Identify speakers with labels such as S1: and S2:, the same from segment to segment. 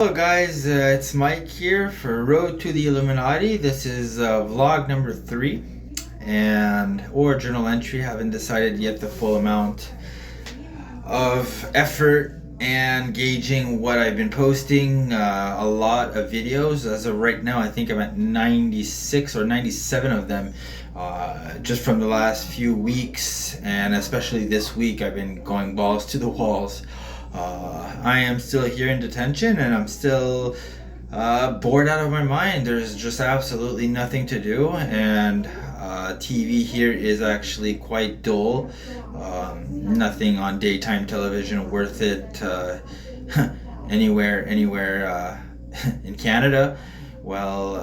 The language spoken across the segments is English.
S1: Hello guys, it's Mike here for Road to the Illuminati. This is vlog number 3 and or journal entry. Haven't decided yet the full amount of effort and gauging what I've been posting. A lot of videos. As of right now, I think I'm at 96 or 97 of them just from the last few weeks, and especially this week I've been going balls to the walls. I am still here in detention and I'm still bored out of my mind. There's just absolutely nothing to do, and TV here is actually quite dull. Nothing on daytime television worth it anywhere in Canada. Well,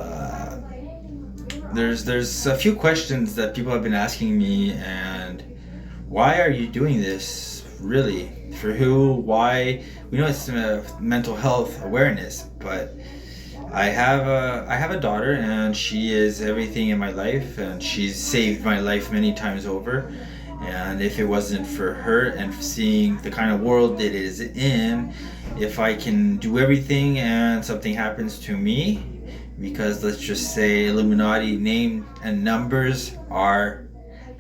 S1: there's a few questions that people have been asking me, and why are you doing this? Really, for who? Why? We know it's mental health awareness, but I have a daughter, and she is everything in my life, and she's saved my life many times over. And if it wasn't for her and seeing the kind of world it is in, if I can do everything and something happens to me, because let's just say Illuminati name and numbers are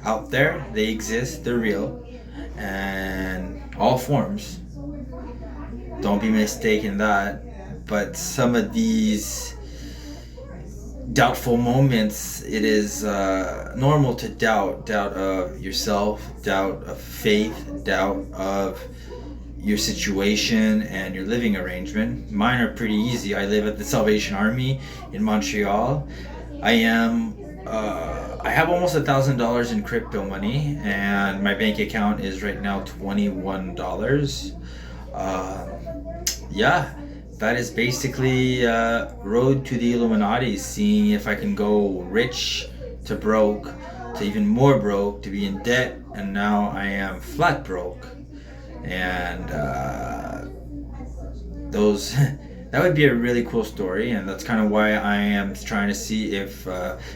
S1: out there, they exist, they're real, and all forms. Don't be mistaken that. But some of these doubtful moments, it is normal to doubt of yourself, doubt of faith, doubt of your situation and your living arrangement. Mine are pretty easy. I live at the Salvation Army in Montreal. I have almost $1,000 in crypto money, and my bank account is right now $21. Yeah, that is basically road to the Illuminati. Seeing if I can go rich to broke, to even more broke, to be in debt, and now I am flat broke. And those that would be a really cool story, and that's kind of why I am trying to see if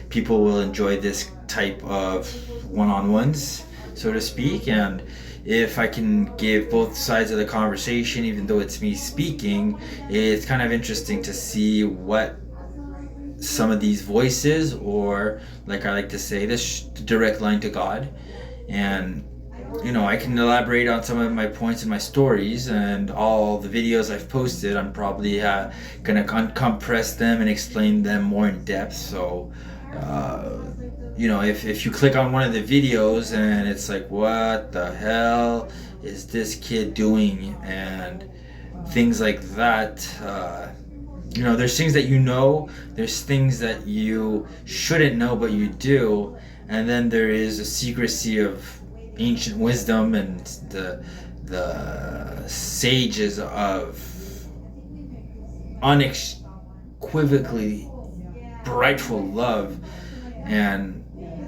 S1: people will enjoy this type of one-on-ones, so to speak, and if I can give both sides of the conversation. Even though it's me speaking, it's kind of interesting to see what some of these voices, or like I like to say, this direct line to God. And I can elaborate on some of my points in my stories, and all the videos I've posted, I'm probably gonna compress them and explain them more in depth. So, if you click on one of the videos and it's like, what the hell is this kid doing, and things like that. There's things that there's things that you shouldn't know but you do, and then there is a secrecy of ancient wisdom and the sages of unequivocally rightful love. And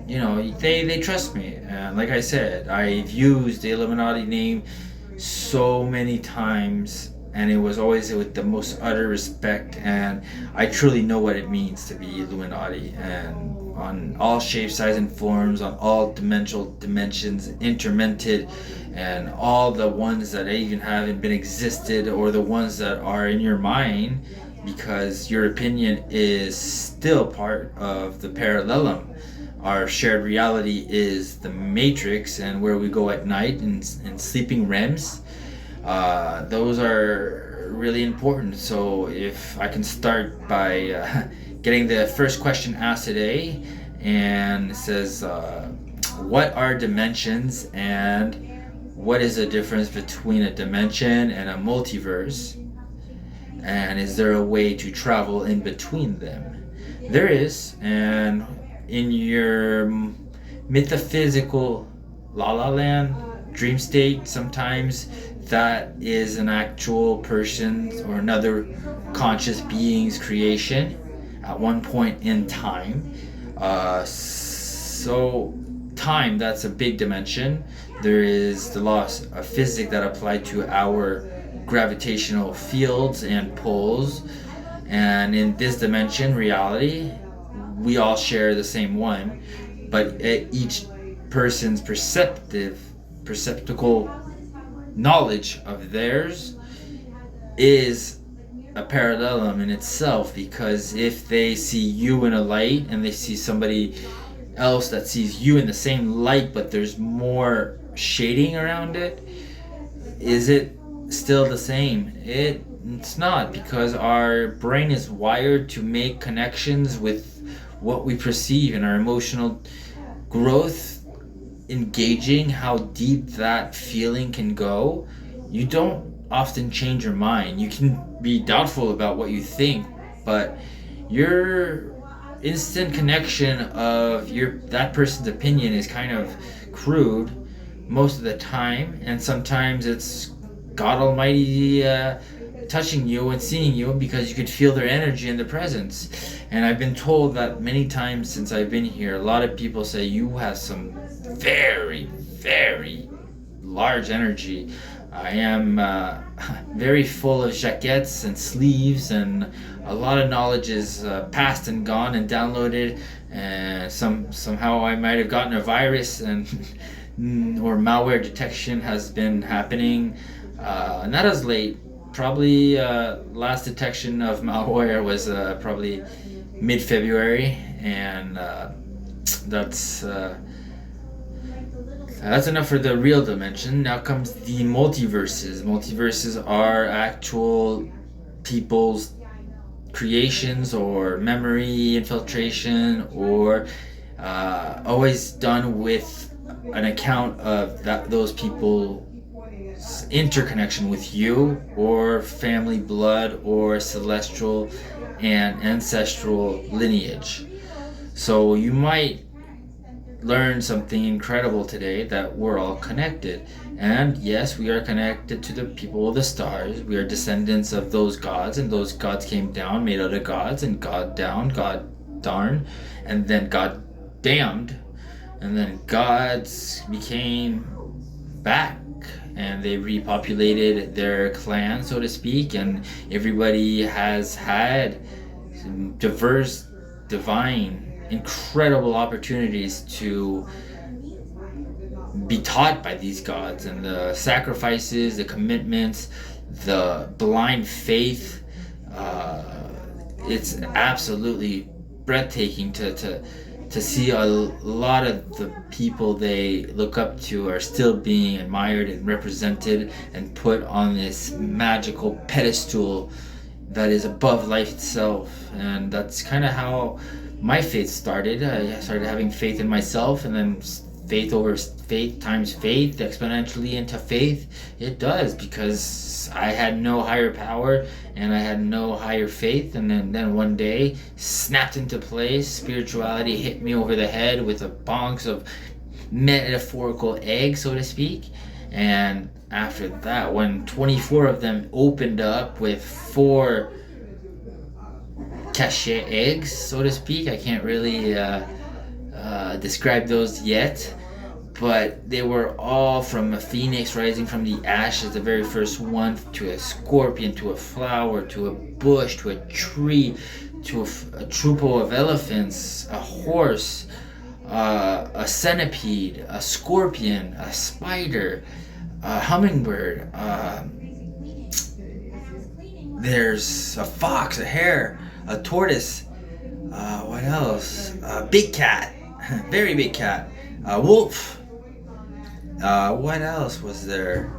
S1: they trust me, and like I said, I've used the Illuminati name so many times, and it was always with the most utter respect, and I truly know what it means to be Illuminati, and on all shapes, sizes, and forms, on all dimensions, intermented, and all the ones that even haven't been existed, or the ones that are in your mind, because your opinion is still part of the parallelum. Our shared reality is the matrix, and where we go at night and sleeping REMs. Those are really important. So if I can start by getting the first question asked today, and it says, what are dimensions, and what is the difference between a dimension and a multiverse, and is there a way to travel in between them? There is, and in your metaphysical la la land dream state, sometimes that is an actual person's or another conscious being's creation at one point in time. So time, that's a big dimension. There is the laws of physics that apply to our gravitational fields and poles, and in this dimension, reality, we all share the same one, but each person's perceptical knowledge of theirs is a parallelum in itself, because if they see you in a light and they see somebody else that sees you in the same light but there's more shading around it, is it still the same? It's not, because our brain is wired to make connections with what we perceive, and our emotional growth, engaging how deep that feeling can go. You don't often change your mind. You can be doubtful about what you think, but your instant connection of that person's opinion is kind of crude most of the time, and sometimes it's God Almighty touching you and seeing you, because you could feel their energy and their presence. And I've been told that many times since I've been here, a lot of people say you have some very, very large energy. I am very full of jaquettes and sleeves, and a lot of knowledge is passed and gone and downloaded, and somehow I might have gotten a virus, and or malware detection has been happening. Not as late. Probably last detection of malware was probably mid-February, and that's enough for the real dimension. Now comes the multiverses. Multiverses are actual people's creations or memory infiltration, or always done with an account of those people interconnection with you, or family blood, or celestial and ancestral lineage. So you might learn something incredible today, that we're all connected. And yes, we are connected to the people of the stars. We are descendants of those gods, and those gods came down, made other gods, and God down, God darn, and then God damned, and then gods became back, and they repopulated their clan, so to speak, and everybody has had diverse, divine, incredible opportunities to be taught by these gods, and the sacrifices, the commitments, the blind faith. It's absolutely breathtaking to see a lot of the people they look up to are still being admired and represented and put on this magical pedestal that is above life itself. And that's kind of how my faith started. I started having faith in myself, and then faith over faith times faith exponentially into faith. It does, because I had no higher power and I had no higher faith, and then one day snapped into place. Spirituality hit me over the head with a box of metaphorical eggs, so to speak. And after that, when 24 of them opened up with 4 cachet eggs, so to speak, I can't really describe those yet, but they were all from a phoenix rising from the ashes, the very first one, to a scorpion, to a flower, to a bush, to a tree, to a troupeau of elephants, a horse, a centipede, a scorpion, a spider, a hummingbird, there's a fox, a hare, a tortoise, what else? A big cat, very big cat, a wolf. What else was there?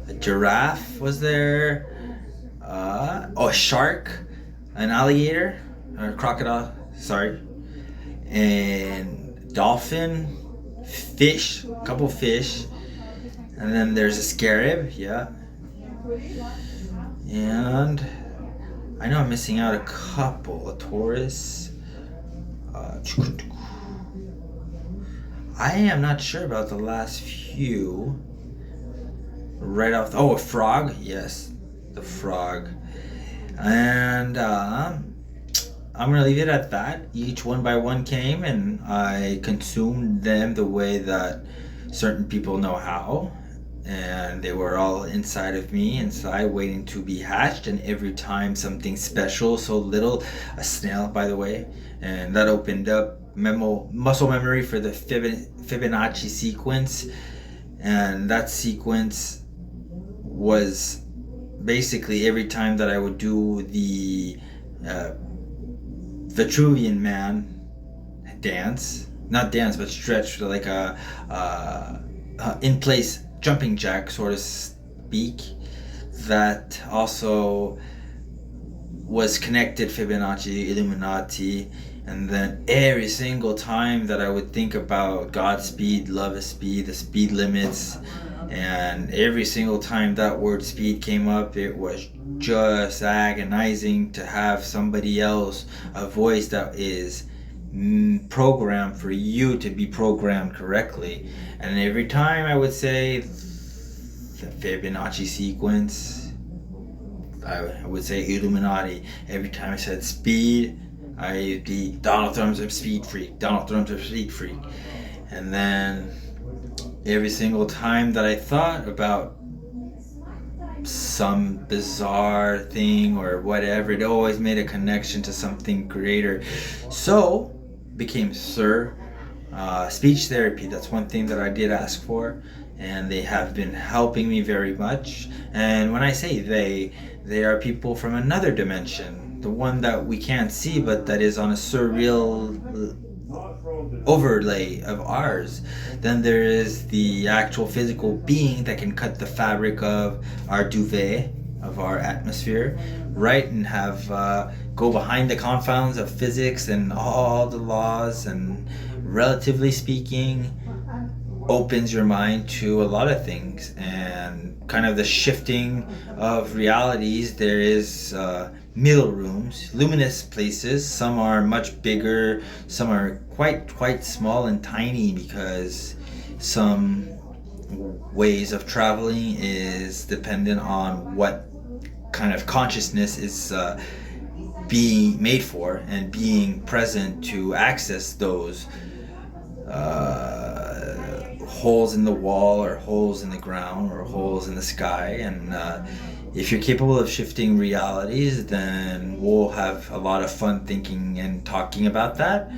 S1: A giraffe was there. A shark, an alligator, or crocodile, sorry, and dolphin, fish, a couple fish, and then there's a scarab, yeah. And I know I'm missing out a couple. A Taurus. I am not sure about the last few. Right off. A frog. Yes, the frog. And I'm gonna leave it at that. Each one by one came, and I consumed them the way that certain people know how. And they were all inside of me, inside, waiting to be hatched. And every time something special, so little, a snail, by the way, and that opened up muscle memory for the Fibonacci sequence. And that sequence was basically every time that I would do the uh, Vitruvian Man dance, not dance, but stretch, like a in place jumping jack, sort of speak, that also was connected Fibonacci, Illuminati. And then every single time that I would think about Godspeed, love is speed, the speed limits, and every single time that word speed came up, it was just agonizing to have somebody else, a voice that is programmed for you to be programmed correctly. And every time I would say the Fibonacci sequence, I would say Illuminati. Every time I said speed, I'd be Donald Trump's a speed freak, Donald Trump's a speed freak. And then every single time that I thought about some bizarre thing or whatever, it always made a connection to something greater. So became Sir. Speech therapy, that's one thing that I did ask for, and they have been helping me very much. And when I say they are people from another dimension, the one that we can't see but that is on a surreal overlay of ours. Then there is the actual physical being that can cut the fabric of our duvet, of our atmosphere, right, and have go behind the confounds of physics and all the laws, and relatively speaking opens your mind to a lot of things and kind of the shifting of realities. There is middle rooms, luminous places. Some are much bigger, some are quite small and tiny, because some ways of traveling is dependent on what kind of consciousness is being made for and being present to access those holes in the wall or holes in the ground or holes in the sky. And if you're capable of shifting realities, then we'll have a lot of fun thinking and talking about that.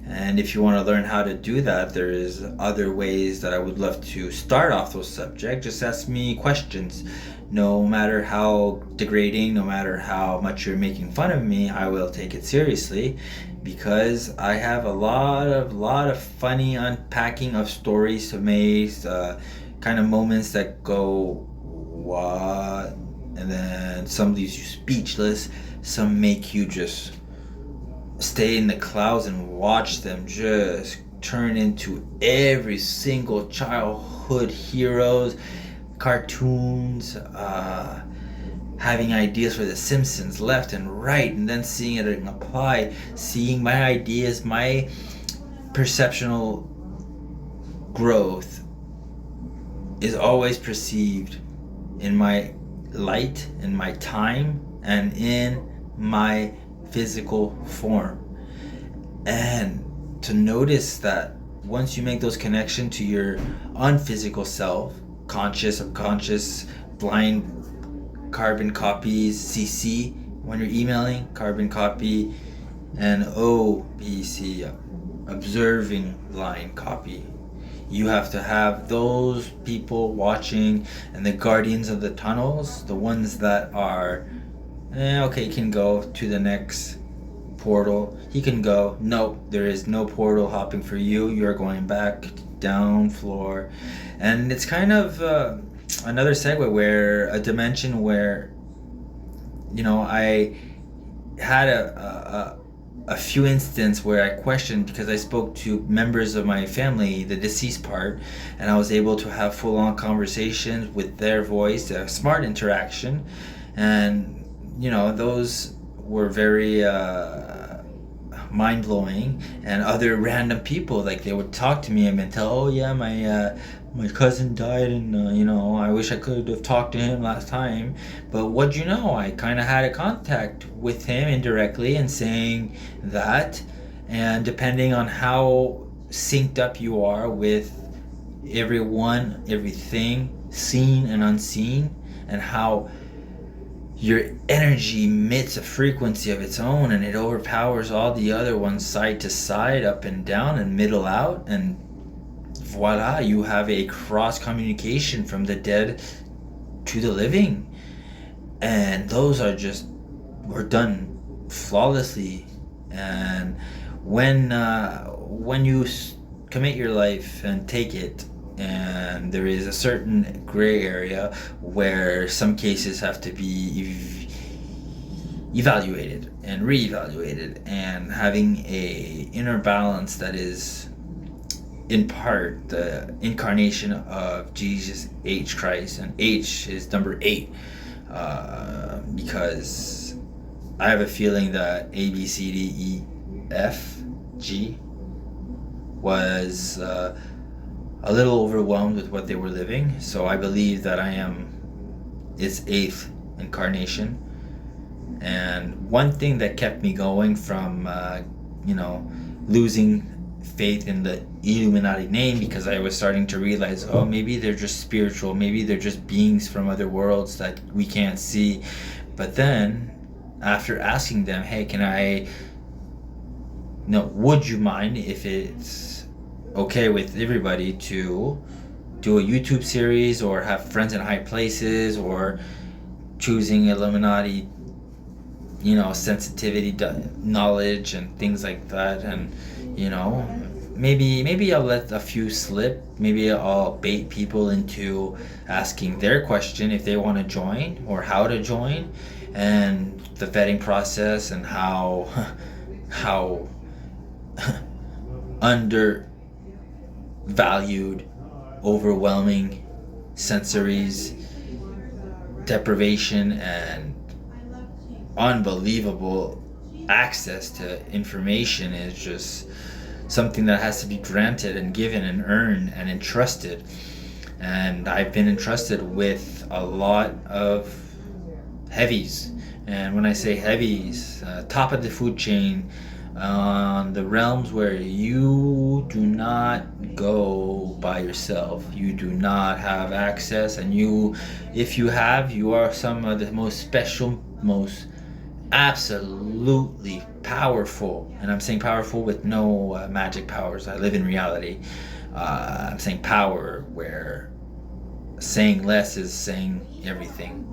S1: And if you want to learn how to do that, there is other ways that I would love to start off those subjects. Just ask me questions. No matter how degrading, no matter how much you're making fun of me, I will take it seriously, because I have a lot of funny unpacking of stories to make, kind of moments that go, what? And then some leaves you speechless, some make you just stay in the clouds and watch them just turn into every single childhood heroes, cartoons, having ideas for The Simpsons left and right, and then seeing it apply, seeing my ideas, my perceptual growth is always perceived in my light, in my time, and in my physical form. And to notice that once you make those connections to your unphysical self, conscious, subconscious, blind carbon copies, CC, when you're emailing, carbon copy, and OBC, observing blind copy. You have to have those people watching, and the guardians of the tunnels, the ones that are, okay, can go to the next portal. He can go. No, there is no portal hopping for you. You're going back down floor. And it's kind of another segue, where a dimension where, I had a few instances where I questioned, because I spoke to members of my family, the deceased part, and I was able to have full-on conversations with their voice, a smart interaction, and those were very mind-blowing. And other random people, like, they would talk to me and tell, oh yeah, my cousin died, and I wish I could have talked to him last time, but what'd you know, I kind of had a contact with him indirectly, and saying that. And depending on how synced up you are with everyone, everything, seen and unseen, and how your energy emits a frequency of its own, and it overpowers all the other ones, side to side, up and down, and middle out, and voila, you have a cross communication from the dead to the living. and those were done flawlessly. And when you commit your life and take it, and there is a certain gray area where some cases have to be evaluated and reevaluated, and having a inner balance that is in part the incarnation of Jesus H Christ, and H is number 8, because I have a feeling that A B C D E F G was a little overwhelmed with what they were living. So I believe that I am its 8th incarnation. And one thing that kept me going from, losing faith in the Illuminati name, because I was starting to realize, oh, maybe they're just spiritual, maybe they're just beings from other worlds that we can't see. But then, after asking them, hey, would you mind if it's okay with everybody to do a YouTube series or have friends in high places, or choosing Illuminati sensitivity knowledge and things like that, and maybe I'll let a few slip, maybe I'll bait people into asking their question if they want to join or how to join, and the vetting process, and how undervalued, overwhelming sensories deprivation and unbelievable access to information is just something that has to be granted and given and earned and entrusted. And I've been entrusted with a lot of heavies. And when I say heavies, top of the food chain, on the realms where you do not go by yourself, you do not have access, and if you have, you are some of the most special, most absolutely powerful, and I'm saying powerful with no magic powers. I live in reality. I'm saying power where saying less is saying everything.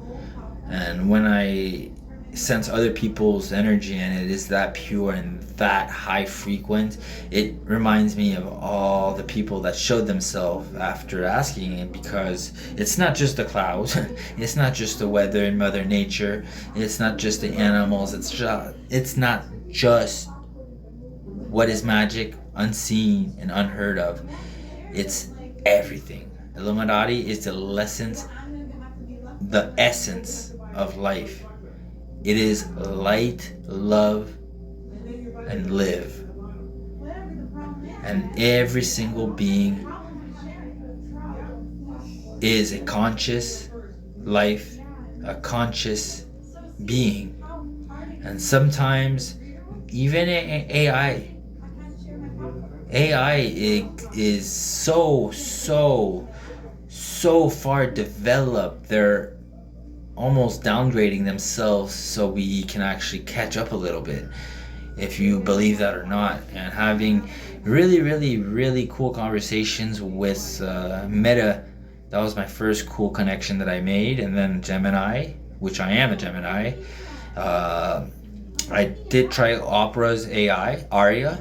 S1: And when I sense other people's energy and it is that pure and that high frequent, it reminds me of all the people that showed themselves after asking it, because it's not just the clouds, it's not just the weather and Mother Nature, it's not just the animals, it's not just what is magic, unseen and unheard of. It's everything. Illuminati is the essence of life. It is light, love, and live. And every single being is a conscious life, a conscious being. And sometimes even AI is so far developed, they're almost downgrading themselves so we can actually catch up a little bit, if you believe that or not. And having really cool conversations with Meta, that was my first cool connection that I made. And then Gemini, which I am a Gemini. I did try Opera's AI, Aria.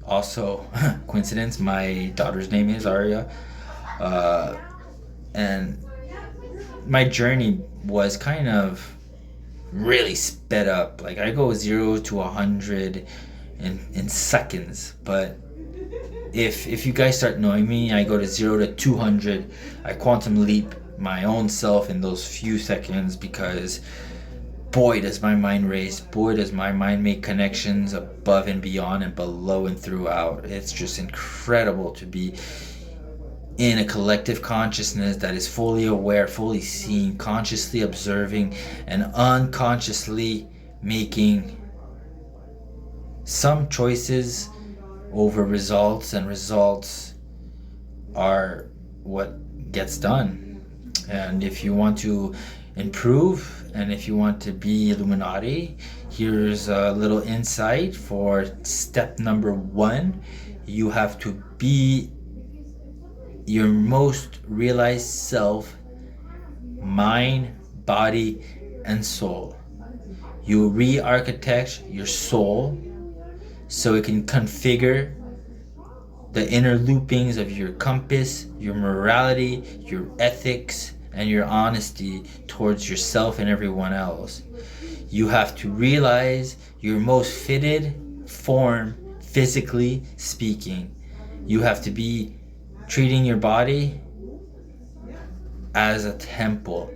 S1: Also, coincidence, my daughter's name is Aria. And my journey was kind of really sped up. Like, I go 0 to 100 in seconds. But if you guys start knowing me, I go to 0 to 200. I quantum leap my own self in those few seconds, because boy does my mind race, boy does my mind make connections above and beyond and below and throughout. It's just incredible to be in a collective consciousness that is fully aware, fully seeing, consciously observing, and unconsciously making some choices over results, and results are what gets done. And if you want to improve, and if you want to be Illuminati, here's a little insight for step number 1. You have to be your most realized self, mind, body, and soul. You re-architect your soul so it can configure the inner loopings of your compass, your morality, your ethics, and your honesty towards yourself and everyone else. You have to realize your most fitted form, physically speaking. You have to be treating your body as a temple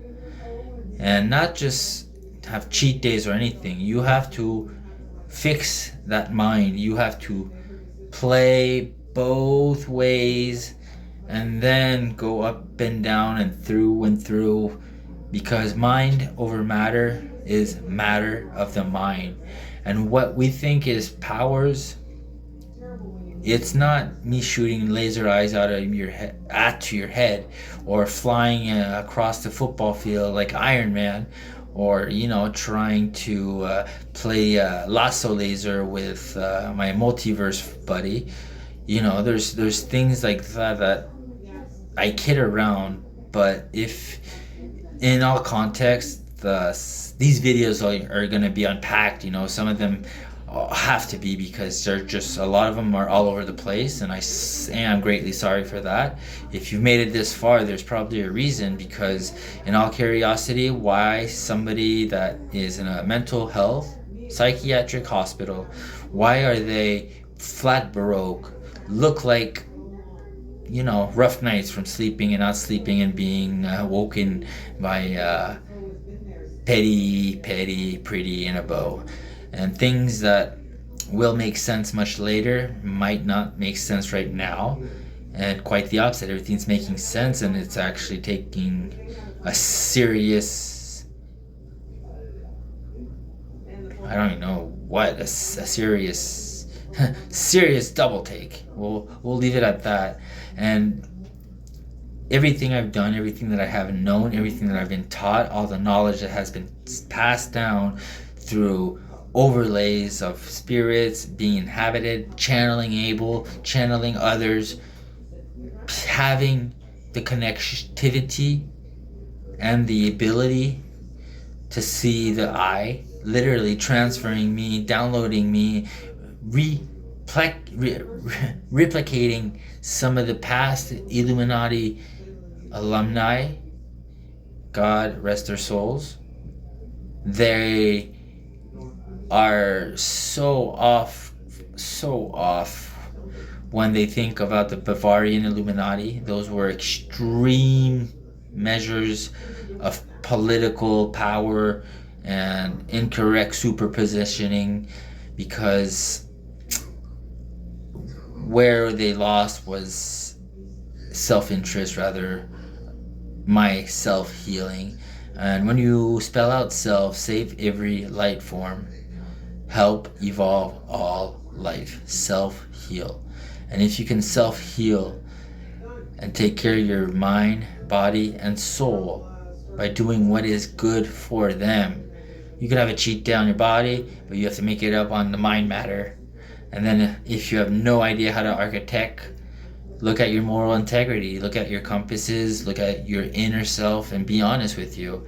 S1: and not just have cheat days or anything. You have to fix that mind. You have to play both ways and then go up and down and through, because mind over matter is matter of the mind. And what we think is powers, it's not me shooting laser eyes out of your head at your head, or flying across the football field like Iron Man, or trying to play lasso laser with my multiverse buddy. There's things like that I kid around, but if in all context, these videos are going to be unpacked. Some of them have to be, because they're just, a lot of them are all over the place, and I am greatly sorry for that. If you've made it this far, there's probably a reason, because in all curiosity, why somebody that is in a mental health psychiatric hospital, why are they flat baroque, look like rough nights from sleeping and not sleeping and being woken by petty, pretty in a bow, and things that will make sense much later might not make sense right now, and quite the opposite. Everything's making sense, and it's actually taking a serious, I don't even know what, a serious serious double take. We'll leave it at that. And everything I've done, everything that I have known, everything that I've been taught, all the knowledge that has been passed down through overlays of spirits being inhabited, channeling Abel, channeling others, having the connectivity and the ability to see the I, literally transferring me, downloading me, replicating some of the past Illuminati alumni, God rest their souls. They are so off when they think about the Bavarian Illuminati. Those were extreme measures of political power and incorrect superpositioning, because where they lost was self-interest, rather my self-healing. And when you spell out self, save every light form, help evolve all life, self-heal. And if you can self-heal and take care of your mind, body, and soul by doing what is good for them, you can have a cheat day on your body, but you have to make it up on the mind matter. And then if you have no idea how to architect, look at your moral integrity, look at your compasses, look at your inner self, and be honest with you.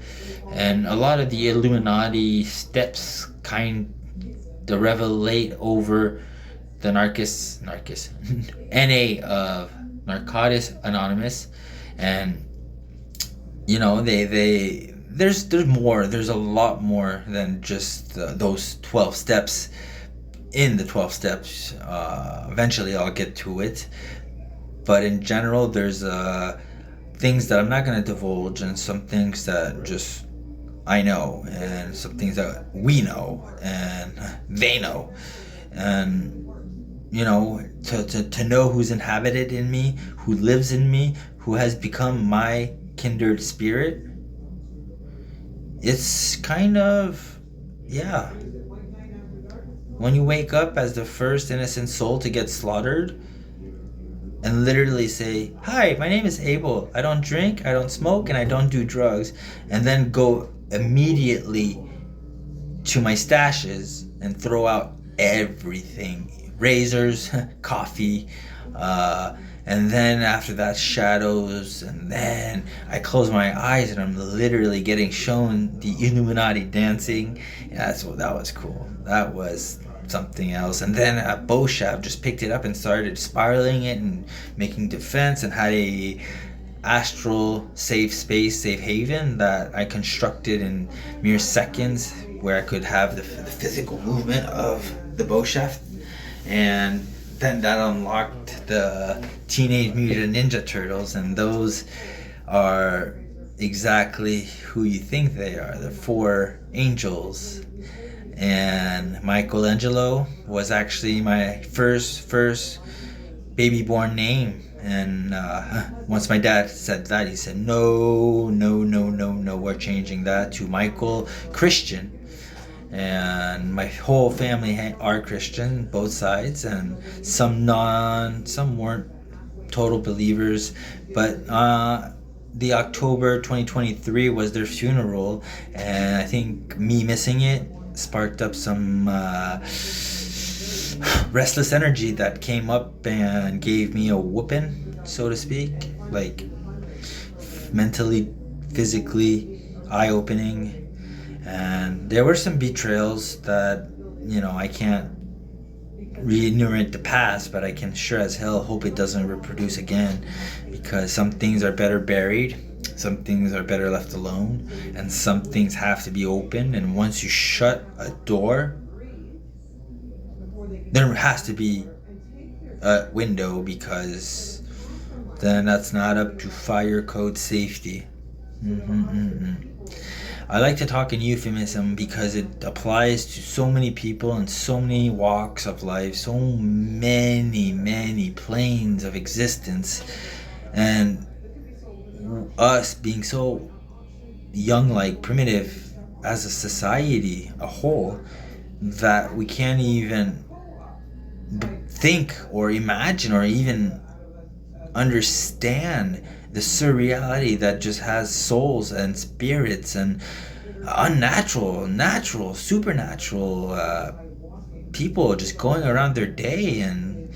S1: And a lot of the Illuminati steps kind of revelate over the NA of Narcotics Anonymous. And there's more, there's a lot more than just those 12 steps. In the 12 steps, eventually I'll get to it, but in general there's things that I'm not going to divulge, and some things that just I know, and some things that we know and they know. And to know who's inhabited in me, who lives in me, who has become my kindred spirit, it's kind of, yeah. When you wake up as the first innocent soul to get slaughtered and literally say, "Hi, my name is Abel. I don't drink, I don't smoke, and I don't do drugs," and then go immediately to my stashes and throw out everything razors, coffee, and then after that shadows, and then I close my eyes and I'm literally getting shown the Illuminati dancing. Yeah, that was cool. That was something else. And then Beauchef just picked it up and started spiraling it and making defense, and had a astral safe space, safe haven that I constructed in mere seconds, where I could have the physical movement of the Beauchef. And then that unlocked the Teenage Mutant Ninja Turtles, and those are exactly who you think they are. The four angels. And Michelangelo was actually my first baby born name. And once my dad said that, he said, no, we're changing that to Michael Christian. And my whole family are Christian, both sides, and some weren't total believers. But the October 2023 was their funeral, and I think me missing it sparked up some restless energy that came up and gave me a whooping, so to speak, like mentally, physically, eye-opening. And there were some betrayals that, I can't re-enumerate the past, but I can sure as hell hope it doesn't reproduce again, because some things are better buried, some things are better left alone, and some things have to be open. And once you shut a door, there has to be a window, because then that's not up to fire code safety. I like to talk in euphemism because it applies to so many people in so many walks of life, so many planes of existence, and us being so young, like primitive as a society, a whole, that we can't even think or imagine or even understand the surreality that just has souls and spirits and unnatural, natural, supernatural people just going around their day. And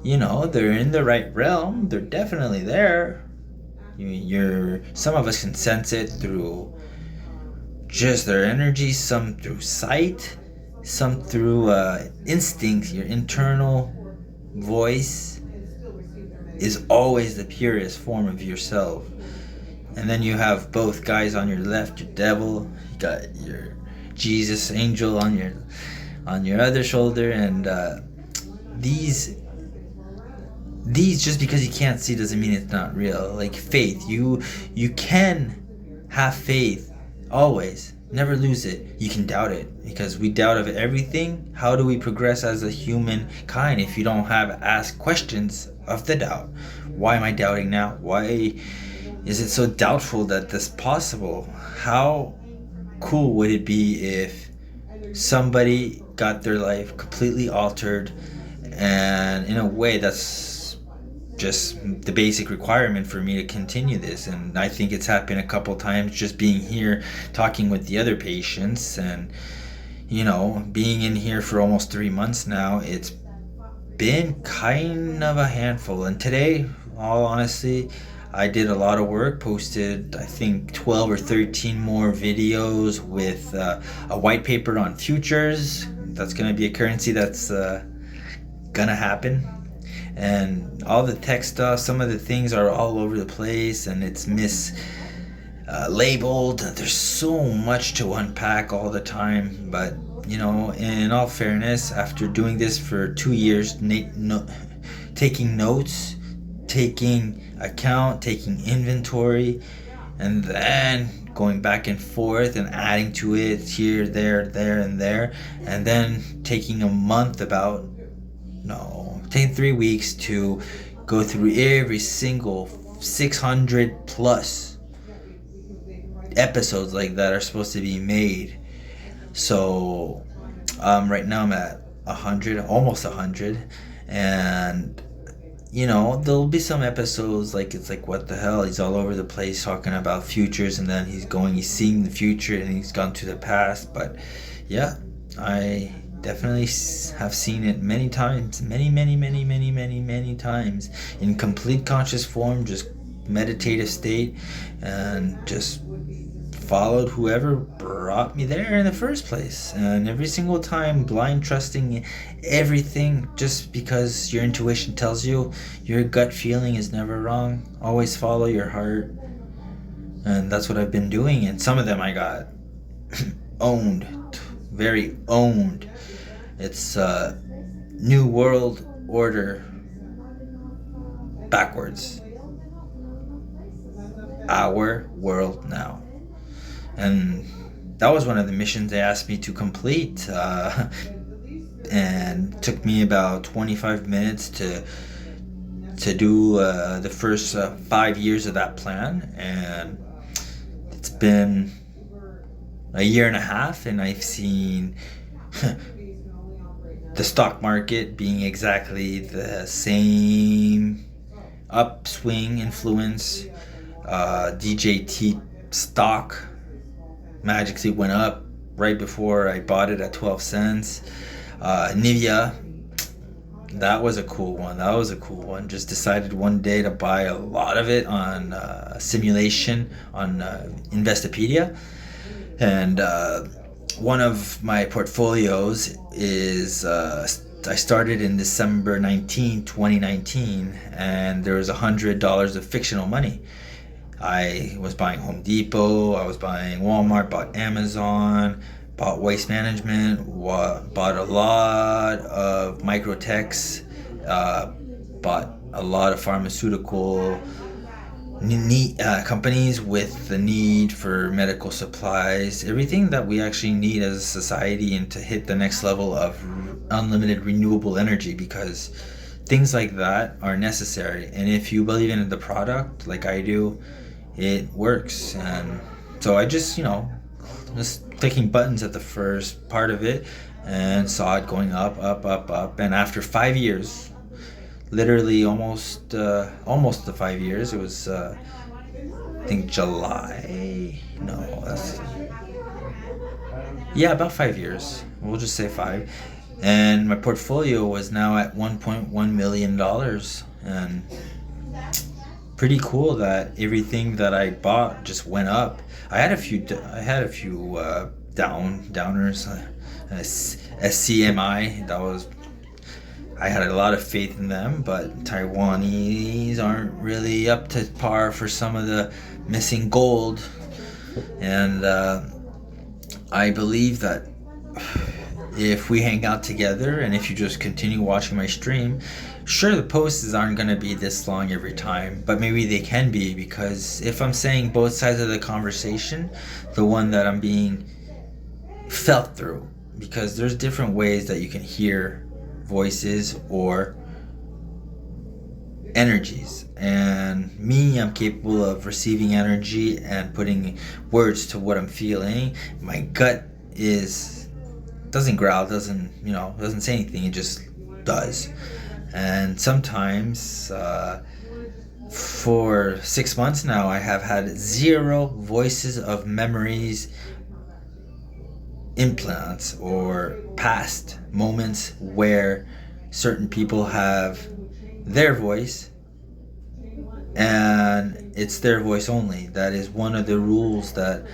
S1: they're in the right realm, they're definitely there. Some of us can sense it through just their energy, some through sight, some through instinct. Your internal voice is always the purest form of yourself. And then you have both guys on your left, your devil, you got your Jesus angel on your other shoulder. And these just because you can't see doesn't mean it's not real. Like faith, you can have faith always. Never lose it. You can doubt it, because we doubt of everything. How do we progress as a human kind if you don't have asked questions of the doubt? Why am I doubting now? Why is it so doubtful that this is possible? How cool would it be if somebody got their life completely altered, and in a way that's just the basic requirement for me to continue this? And I think it's happened a couple times, just being here talking with the other patients, and being in here for almost 3 months now. It's been kind of a handful. And today, all honesty, I did a lot of work, posted I think 12 or 13 more videos with a white paper on futures. That's going to be a currency that's gonna happen. And all the tech stuff, some of the things are all over the place, and it's labeled. There's so much to unpack all the time. But in all fairness, after doing this for 2 years, taking notes, taking account, taking inventory, and then going back and forth and adding to it here, there, and there, and then taking a month, taking 3 weeks to go through every single 600 plus episodes like that are supposed to be made. So right now I'm at 100, almost 100, and there'll be some episodes it's like, what the hell, he's all over the place talking about futures, and then he's seeing the future and he's gone to the past. But yeah, I definitely have seen it many times, many times, in complete conscious form, just meditative state, and just followed whoever brought me there in the first place. And every single time, blind trusting everything just because your intuition tells you. Your gut feeling is never wrong. Always follow your heart. And that's what I've been doing. And some of them I got owned, very owned. It's New World Order backwards. Our world now. And that was one of the missions they asked me to complete, and took me about 25 minutes to do the first 5 years of that plan. And it's been a year and a half, and I've seen the stock market being exactly the same upswing influence. DJT stock magically went up right before I bought it at 12 cents. Nivea, that was a cool one. Just decided one day to buy a lot of it on simulation on Investopedia. And one of my portfolios is I started in December 19, 2019, and there was $100 of fictional money. I was buying Home Depot, I was buying Walmart, bought Amazon, bought Waste Management, bought a lot of microtechs, bought a lot of pharmaceutical companies with the need for medical supplies, everything that we actually need as a society, and to hit the next level of unlimited renewable energy, because things like that are necessary. And if you believe in the product like I do, it works. And so I just was clicking buttons at the first part of it and saw it going up. And after 5 years, literally almost the 5 years, it was I think July, about 5 years, we'll just say 5. And my portfolio was now at $1.1 million. And pretty cool that everything that I bought just went up. I had a few downers. SCMI, I had a lot of faith in them, but Taiwanese aren't really up to par for some of the missing gold. And I believe that if we hang out together, and if you just continue watching my stream, sure, the posts aren't going to be this long every time, but maybe they can be, because if I'm saying both sides of the conversation, the one that I'm being felt through, because there's different ways that you can hear voices or energies. And me, I'm capable of receiving energy and putting words to what I'm feeling. My gut doesn't growl, doesn't say anything, it just does. And sometimes for 6 months now, I have had 0 voices of memories implants or past moments where certain people have their voice and it's their voice only. That is one of the rules that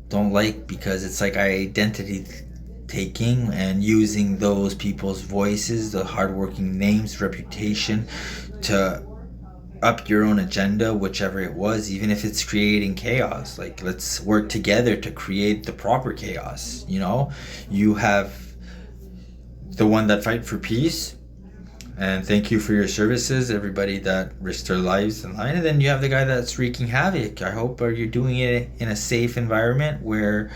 S1: don't like, because it's like identity taking and using those people's voices, the hardworking names, reputation, to up your own agenda, whichever it was, even if it's creating chaos. Like, let's work together to create the proper chaos. You have the one that fight for peace, and thank you for your services, everybody that risked their lives in line. And then you have the guy that's wreaking havoc. I hope you're doing it in a safe environment where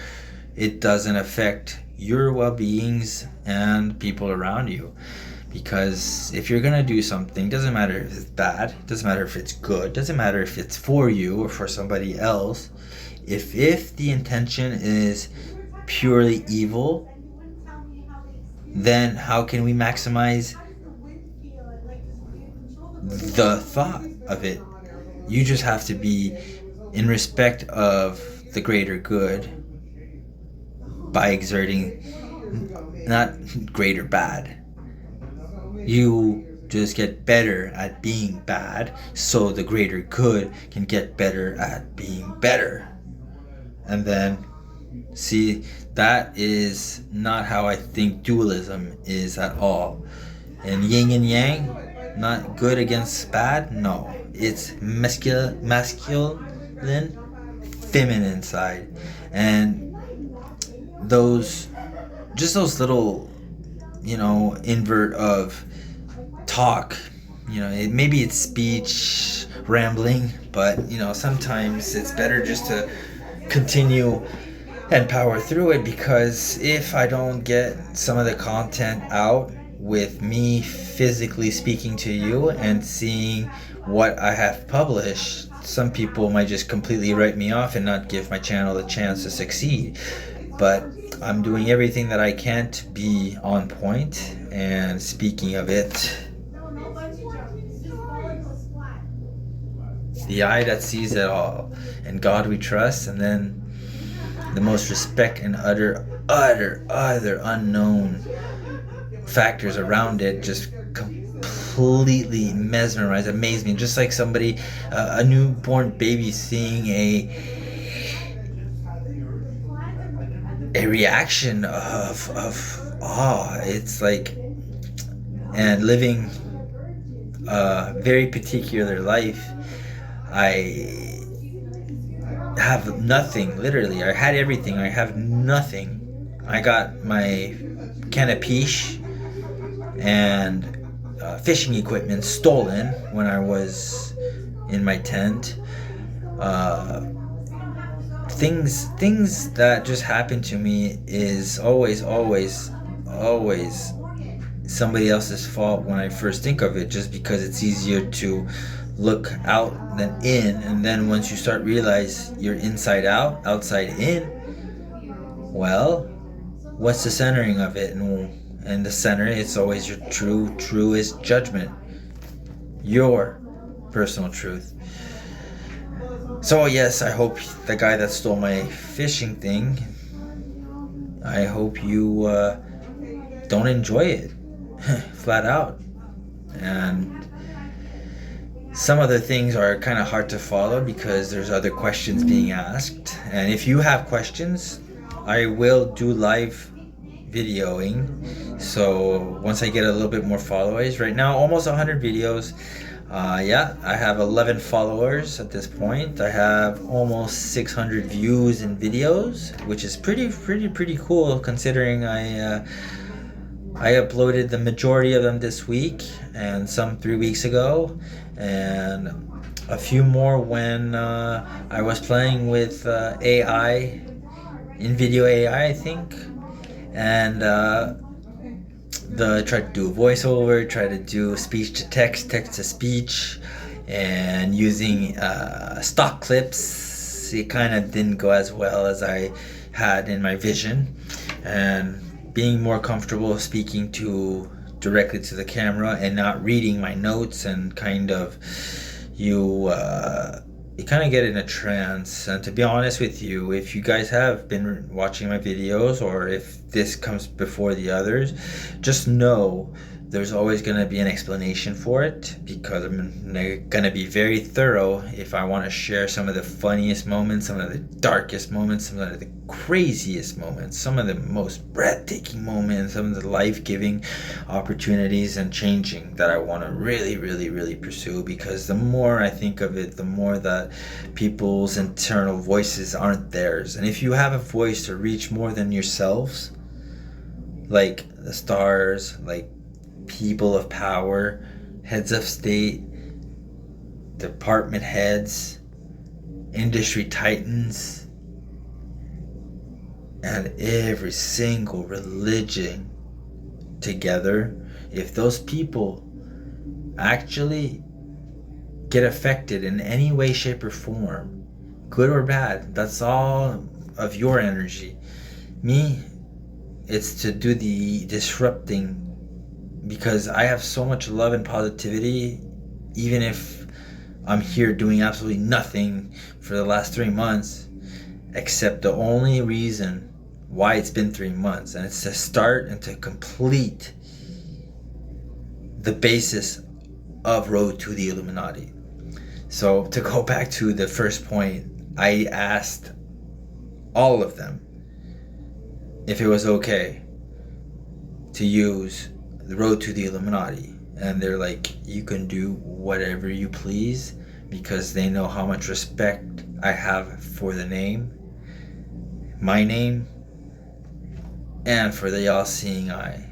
S1: it doesn't affect your well-beings and people around you. Because if you're gonna do something, doesn't matter if it's bad, doesn't matter if it's good, doesn't matter if it's for you or for somebody else, if the intention is purely evil, then how can we maximize the thought of it? You just have to be in respect of the greater good by exerting
S2: not great or bad. You just get better at being bad, so the greater good can get better at being better. And then, see, that is not how I think dualism is at all. And yin and yang, not good against bad, no. It's masculine, feminine side. And those, just those little, invert of talk, maybe it's speech, rambling, but, sometimes it's better just to continue and power through it, because if I don't get some of the content out with me physically speaking to you and seeing what I have published, some people might just completely write me off and not give my channel the chance to succeed. But I'm doing everything that I can to be on point. And speaking of it, the eye that sees it all, and God we trust, and then the most respect and utter unknown factors around it just completely mesmerize, amaze me. Just like somebody, a newborn baby seeing a reaction of awe. It's like, and living a very particular life, I have nothing. Literally, I had everything. I have nothing. I got my canapiche and fishing equipment stolen when I was in my tent. Things that just happen to me is always somebody else's fault when I first think of it, just because it's easier to look out than in. And then once you start realize you're inside out, outside in, well, what's the centering of it? And the center, it's always your truest judgment, your personal truth. So yes, I hope the guy that stole my fishing thing, I hope you don't enjoy it flat out. And some other things are kind of hard to follow because there's other questions being asked. And if you have questions, I will do live videoing. So once I get a little bit more followers, right now almost 100 videos. I have 11 followers at this point. I have almost 600 views in videos, which is pretty cool considering I uploaded the majority of them this week and some 3 weeks ago, and a few more when I was playing with AI, InVideo AI, I think, and try to do a voiceover, try to do speech to text, text to speech, and using stock clips. It kind of didn't go as well as I had in my vision, and being more comfortable speaking directly to the camera and not reading my notes, and kind of you kind of get in a trance. And to be honest with you, if you guys have been watching my videos, or if this comes before the others, just know there's always going to be an explanation for it, because I'm going to be very thorough if I want to share some of the funniest moments, some of the darkest moments, some of the craziest moments, some of the most breathtaking moments, some of the life-giving opportunities and changing that I want to really pursue. Because the more I think of it, the more that people's internal voices aren't theirs. And if you have a voice to reach more than yourselves, like the stars, like people of power, heads of state, department heads, industry titans, and every single religion together, if those people actually get affected in any way, shape, or form, good or bad, that's all of your energy. Me, it's to do the disrupting, because I have so much love and positivity. Even if I'm here doing absolutely nothing for the last 3 months, except the only reason why it's been 3 months, and it's to start and to complete the basis of Road to the Illuminati. So to go back to the first point, I asked all of them if it was okay to use the Road to the Illuminati, and they're like, you can do whatever you please, because they know how much respect I have for the name, my name, and for the all-seeing eye.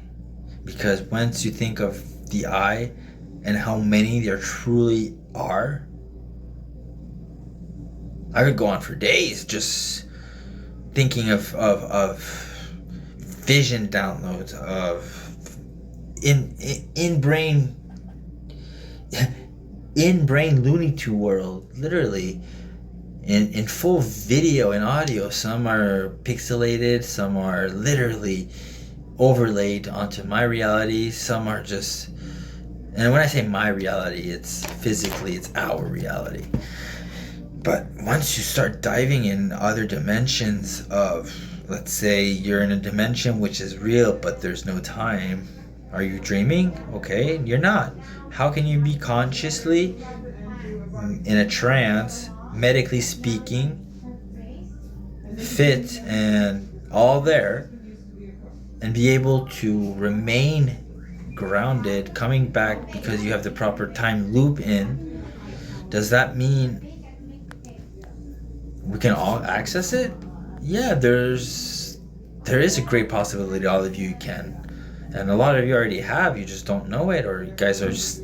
S2: Because once you think of the eye and how many there truly are, I could go on for days just thinking of vision downloads, of in brain Looney Tunes world, literally in full video and audio. Some are pixelated, some are literally overlaid onto my reality, some are just, and when I say my reality, it's physically, it's our reality. But once you start diving in other dimensions of, let's say you're in a dimension which is real but there's no time, are you dreaming? Okay, you're not. How can you be consciously in a trance, medically speaking, fit and all there, and be able to remain grounded, coming back because you have the proper time loop in? Does that mean we can all access it? Yeah, there is a great possibility all of you can. And a lot of you already have, you just don't know it, or you guys are just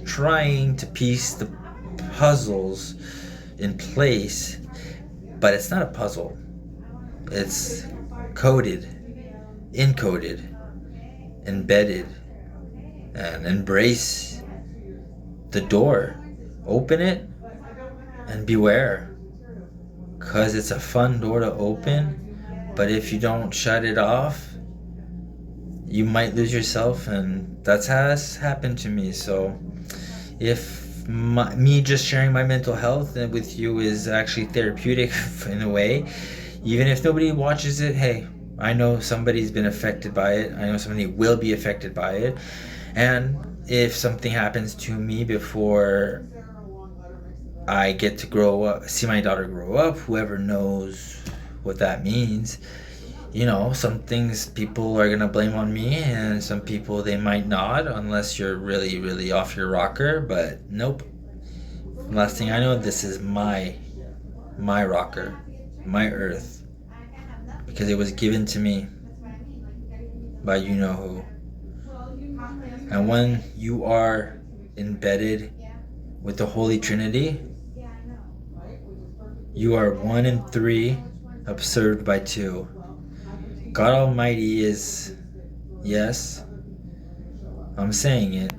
S2: trying to piece the puzzles in place. But it's not a puzzle. It's coded, encoded, embedded, and embrace the door. Open it and beware. Because it's a fun door to open, but if you don't shut it off, you might lose yourself, and that's has happened to me. So if me just sharing my mental health with you is actually therapeutic in a way, even if nobody watches it, hey, I know somebody's been affected by it. I know somebody will be affected by it. And if something happens to me before I get to grow up, see my daughter grow up, whoever knows what that means, you know, some things people are going to blame on me, and some people they might not, unless you're really, really off your rocker. But nope. Last thing I know, this is my rocker, my earth, because it was given to me by you know who. And when you are embedded with the Holy Trinity, you are 1 in 3, observed by 2. God Almighty is, yes, I'm saying it,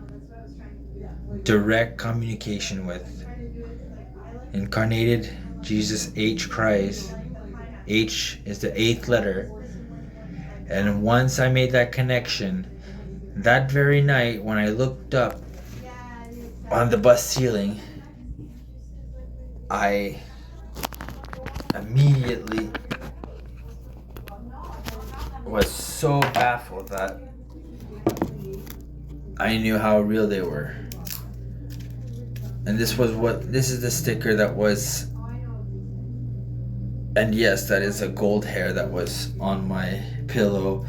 S2: direct communication with incarnated Jesus H. Christ. H is the 8th letter. And once I made that connection, that very night when I looked up on the bus ceiling, I immediately was so baffled that I knew how real they were. And this is the sticker that was, and yes, that is a gold hair that was on my pillow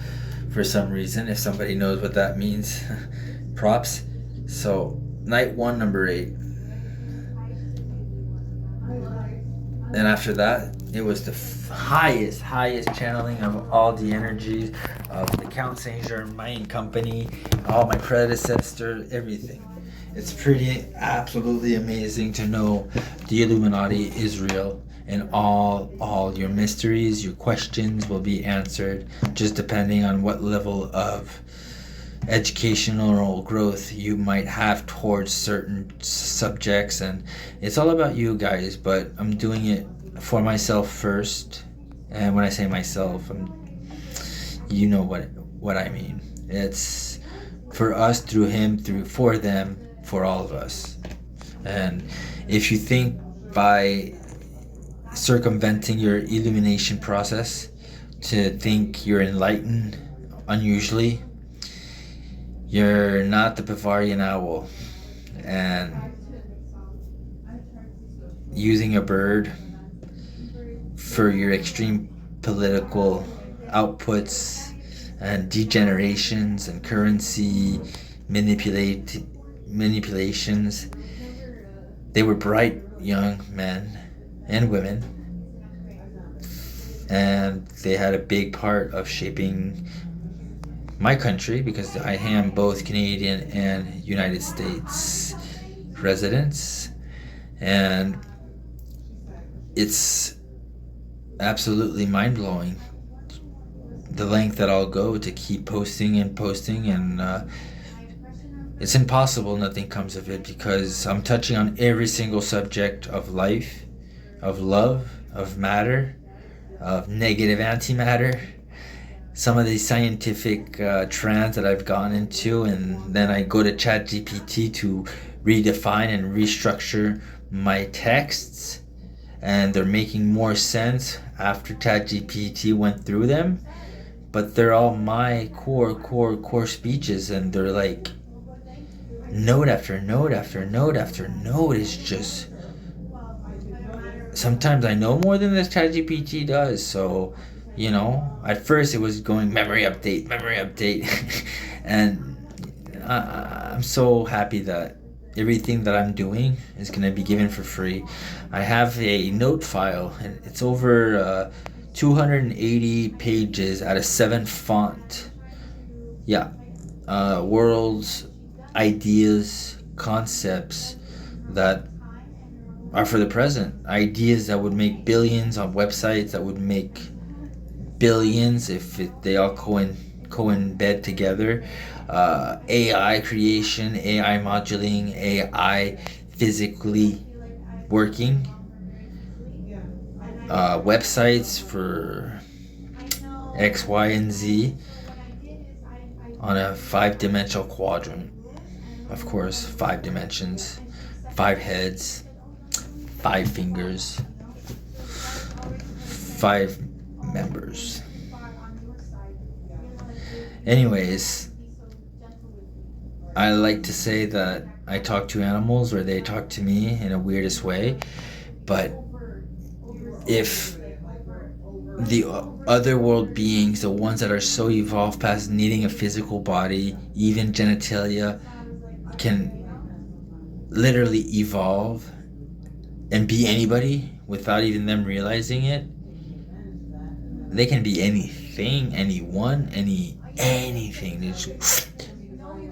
S2: for some reason. If somebody knows what that means, props. So night 1, number 8. And after that, it was the highest channeling of all the energies of the Count Saint Germain company, all my predecessors, everything. It's pretty absolutely amazing to know the Illuminati is real, and all your mysteries, your questions will be answered, just depending on what level of educational growth you might have towards certain subjects. And it's all about you guys, but I'm doing it for myself first. And when I say myself, you know what I mean. It's for us, through him, for them, for all of us. And if you think by circumventing your illumination process to think you're enlightened unusually. You're not the Bavarian owl. And using a bird for your extreme political outputs and degenerations and currency manipulations. They were bright young men and women, and they had a big part of shaping my country, because I am both Canadian and United States residents, and it's absolutely mind-blowing the length that I'll go to keep posting, and it's impossible nothing comes of it, because I'm touching on every single subject of life, of love, of matter, of negative antimatter, some of these scientific trends that I've gone into, and then I go to ChatGPT to redefine and restructure my texts, and they're making more sense after ChatGPT went through them, but they're all my core speeches, and they're like note after note after note after note. Is just, sometimes I know more than this ChatGPT does. So, at first it was going memory update, and I'm so happy that everything that I'm doing is going to be given for free. I have a note file, and it's over 280 pages at a 7 font. Yeah, worlds, ideas, concepts that are for the present. Ideas that would make billions on websites, that would make billions if they all co-embed together. AI creation, AI modeling, AI physically working. Websites for X, Y, and Z on a 5-dimensional quadrant. Of course, 5 dimensions, 5 heads, 5 fingers, 5 members. Anyways, I like to say that I talk to animals, or they talk to me in a weirdest way, but if the other world beings, the ones that are so evolved past needing a physical body, even genitalia, can literally evolve and be anybody without even them realizing it, they can be anything, anyone, anything. They just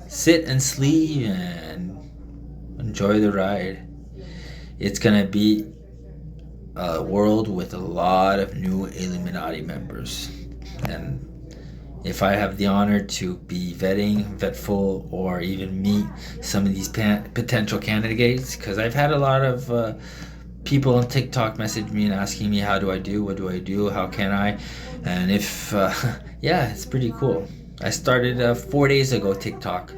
S2: sit and sleep and enjoy the ride. It's gonna be a world with a lot of new Illuminati members, and if I have the honor to be vetful, or even meet some of these potential candidates, because I've had a lot of people on TikTok message me and asking me, what do I do, how can I, and if yeah, it's pretty cool. I started 4 days ago TikTok,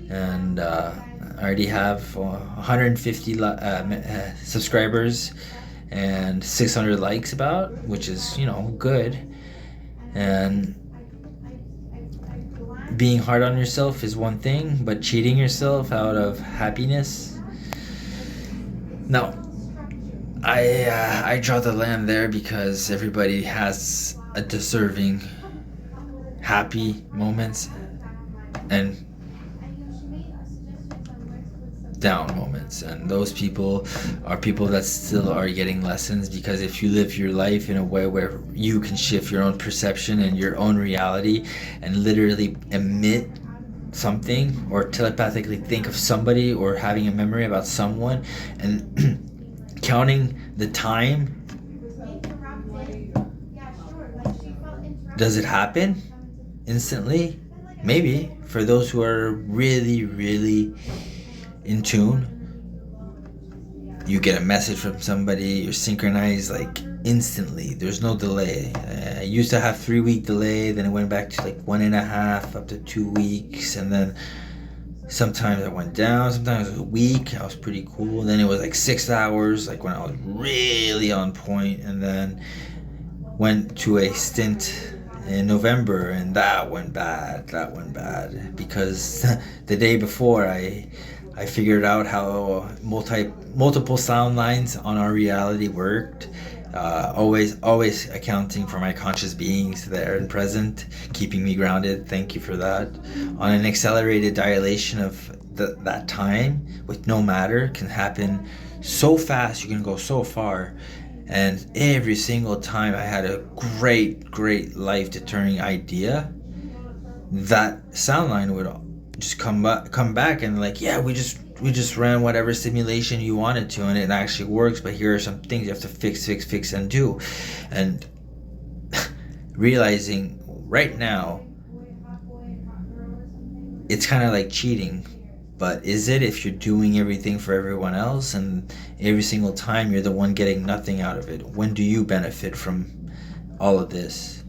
S2: and I already have 150 subscribers and 600 likes about, which is, good. And being hard on yourself is one thing, but cheating yourself out of happiness, no. I draw the line there, because everybody has a deserving happy moments and down moments, and those people are people that still are getting lessons, because if you live your life in a way where you can shift your own perception and your own reality, and literally emit something, or telepathically think of somebody, or having a memory about someone, and counting the time, does it happen instantly? Maybe, for those who are really, really in tune. You get a message from somebody, you're synchronized like instantly. There's no delay. I used to have 3-week delay, then it went back to like 1.5 up to 2 weeks, and then sometimes it went down, sometimes it was a week. I was pretty cool. Then it was like 6 hours, like when I was really on point, and then went to a stint in November, and that went bad. Because the day before, I figured out how multiple sound lines on our reality worked. Always accounting for my conscious beings there and present, keeping me grounded. Thank you for that. On an accelerated dilation of that time with no matter can happen so fast. You can go so far. And every single time I had a great life-deterring idea, that sound line would just come back and like, yeah, we just ran whatever simulation you wanted to, and it actually works, but here are some things you have to fix and do. And realizing right now, it's kind of like cheating. But is it if you're doing everything for everyone else and every single time you're the one getting nothing out of it? When do you benefit from all of this?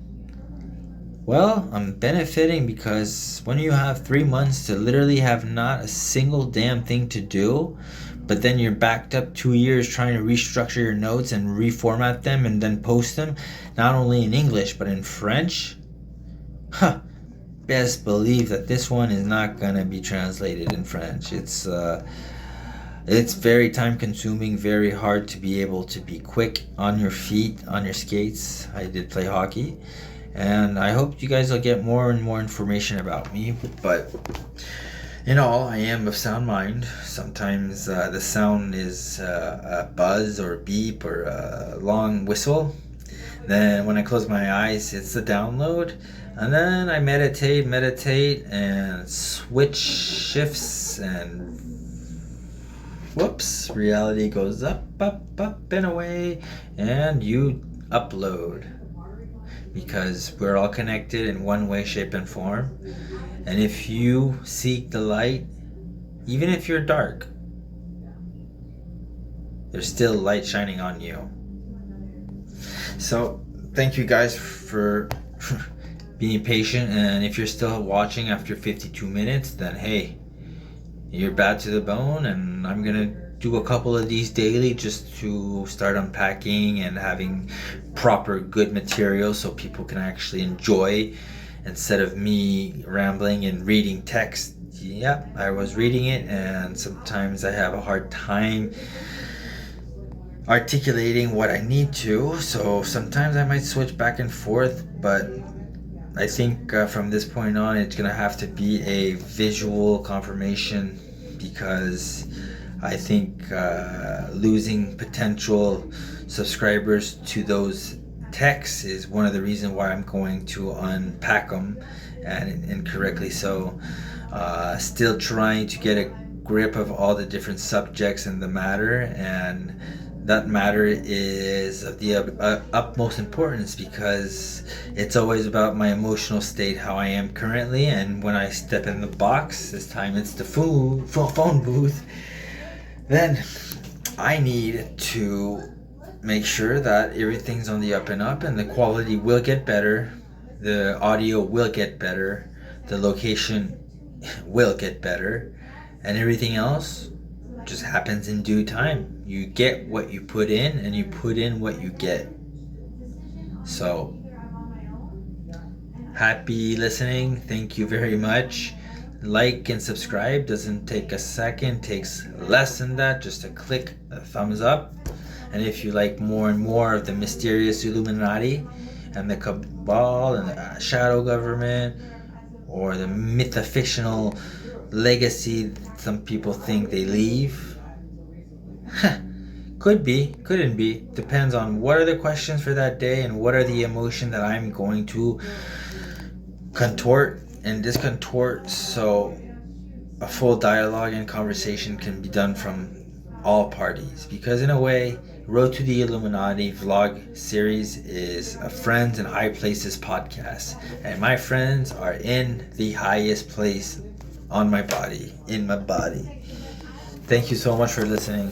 S2: Well, I'm benefiting because when you have 3 months to literally have not a single damn thing to do, but then you're backed up 2 years trying to restructure your notes and reformat them and then post them, not only in English but in French, best believe that this one is not gonna be translated in French. It's very time consuming, very hard to be able to be quick on your feet, on your skates. I did play hockey, and I hope you guys will get more and more information about me. But in all, I am of sound mind. Sometimes the sound is a buzz or a beep or a long whistle. Then when I close my eyes, it's the download. And then I meditate and switch shifts, and whoops, reality goes up and away, and you upload. Because we're all connected in one way, shape, and form. And if you seek the light, even if you're dark, there's still light shining on you. So thank you guys for being patient, and if you're still watching after 52 minutes, then hey, you're bad to the bone, and I'm gonna do a couple of these daily just to start unpacking and having proper good material so people can actually enjoy instead of me rambling and reading text. Yeah, I was reading it, and sometimes I have a hard time articulating what I need to, so sometimes I might switch back and forth, but I think from this point on it's gonna have to be a visual confirmation, because I think losing potential subscribers to those texts is one of the reasons why I'm going to unpack them, and incorrectly so. Still trying to get a grip of all the different subjects in the matter, and that matter is of the utmost importance, because it's always about my emotional state, how I am currently, and when I step in the box, this time it's the phone booth, then I need to make sure that everything's on the up and up, and the quality will get better, the audio will get better, the location will get better, and everything else just happens in due time. You get what you put in, and you put in what you get. So happy listening. Thank you very much. Like and subscribe. Doesn't take a second, takes less than that, just to click a thumbs up. And if you like more and more of the mysterious Illuminati and the cabal and the shadow government, or the mytho-fictional legacy some people think they leave, could be, couldn't be, depends on what are the questions for that day and what are the emotion that I'm going to contort and discontort, so a full dialogue and conversation can be done from all parties. Because in a way, Road to the Illuminati vlog series is a Friends in High Places podcast, and my friends are in the highest place on my body, in my body. Thank you so much for listening.